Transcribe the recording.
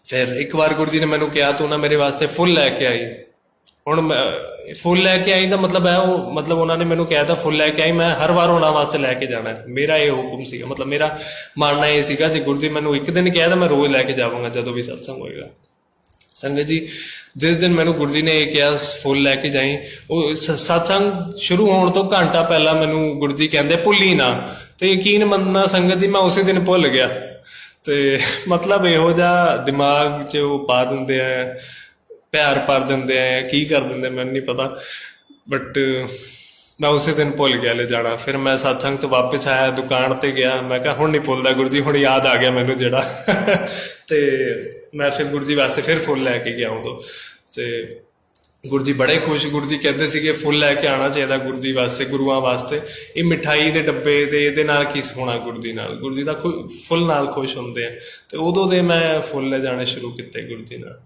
ਫਿਰ ਇੱਕ ਵਾਰ ਗੁਰੂ ਜੀ ਨੇ ਮੈਨੂੰ ਕਿਹਾ ਤੂੰ ਨਾ ਮੇਰੇ ਵਾਸਤੇ ਫੁੱਲ ਲੈ ਕੇ ਆਈ। ਹੁਣ ਫੁੱਲ ਲੈ ਕੇ ਆਈ ਦਾ ਮਤਲਬ ਹੈ ਉਹ ਮਤਲਬ ਉਹਨਾਂ ਨੇ ਮੈਨੂੰ ਕਿਹਾ ਤਾਂ ਫੁੱਲ ਲੈ ਕੇ ਆਈ, ਮੈਂ ਹਰ ਵਾਰ ਉਹਨਾਂ ਵਾਸਤੇ ਲੈ ਕੇ ਜਾਣਾ, ਮੇਰਾ ਇਹ ਹੁਕਮ ਸੀਗਾ। ਮਤਲਬ ਮੇਰਾ ਮੰਨਣਾ ਇਹ ਸੀਗਾ ਜੇ ਗੁਰੂ ਜੀ ਮੈਨੂੰ ਇੱਕ ਦਿਨ ਕਿਹਾ ਤਾਂ ਮੈਂ ਰੋਜ਼ ਲੈ ਕੇ ਜਾਵਾਂਗਾ ਜਦੋਂ ਵੀ ਸਤਸੰਗ ਹੋਏਗਾ। ਸੰਗਤ ਜੀ ਜਿਸ ਦਿਨ ਮੈਨੂੰ ਗੁਰੂ ਜੀ ਨੇ ਇਹ ਕਿਹਾ ਫੁੱਲ ਲੈ ਕੇ ਜਾਈ, ਉਹ ਸਤਸੰਗ ਸ਼ੁਰੂ ਹੋਣ ਤੋਂ ਘੰਟਾ ਪਹਿਲਾਂ ਮੈਨੂੰ ਗੁਰੂ ਜੀ ਕਹਿੰਦੇ ਭੁੱਲੀ ਨਾ, ਤੇ ਯਕੀਨ ਮੰਨਣਾ ਸੰਗਤ ਜੀ ਮੈਂ ਉਸੇ ਦਿਨ ਭੁੱਲ ਗਿਆ। ਤੇ ਮਤਲਬ ਇਹੋ ਜਿਹਾ ਦਿਮਾਗ 'ਚ ਉਹ ਪਾ ਦਿੰਦੇ ਆ, ਪਿਆਰ ਭਰ ਦਿੰਦੇ ਆ, ਕੀ ਕਰ ਦਿੰਦੇ ਮੈਨੂੰ ਨਹੀਂ ਪਤਾ, ਬਟ ਮੈਂ ਉਸੇ ਦਿਨ ਭੁੱਲ ਗਿਆ ਲੈ ਜਾਣਾ। ਫਿਰ ਮੈਂ ਸਤਸੰਗ ਤੋਂ ਵਾਪਿਸ ਆਇਆ, ਦੁਕਾਨ ਤੇ ਗਿਆ, ਮੈਂ ਕਿਹਾ ਹੁਣ ਨਹੀਂ ਭੁੱਲਦਾ ਗੁਰੂ ਜੀ, ਹੁਣ ਯਾਦ ਆ ਗਿਆ ਮੈਨੂੰ ਜਿਹੜਾ ਤੇ ਮੈਂ ਫਿਰ ਗੁਰੂ ਜੀ ਵਾਸਤੇ ਫਿਰ ਫੁੱਲ ਲੈ ਕੇ ਗਿਆ ਉਦੋਂ। ਤੇ ਗੁਰੂ ਜੀ ਬੜੇ ਖੁਸ਼, ਗੁਰੂ ਜੀ ਕਹਿੰਦੇ ਸੀਗੇ ਫੁੱਲ ਲੈ ਕੇ ਆਉਣਾ ਚਾਹੀਦਾ ਗੁਰੂ ਜੀ ਵਾਸਤੇ, ਗੁਰੂਆਂ ਵਾਸਤੇ। ਇਹ ਮਿਠਾਈ ਦੇ ਡੱਬੇ ਤੇ ਇਹਦੇ ਨਾਲ ਕੀ ਹੋਣਾ ਗੁਰੂ ਜੀ ਨਾਲ, ਗੁਰੂ ਜੀ ਦਾ ਫੁੱਲ ਨਾਲ ਖੁਸ਼ ਹੁੰਦੇ ਆ। ਤੇ ਉਦੋਂ ਦੇ ਮੈਂ ਫੁੱਲ ਲੈ ਜਾਣੇ ਸ਼ੁਰੂ ਕੀਤੇ ਗੁਰੂ ਜੀ ਨਾਲ।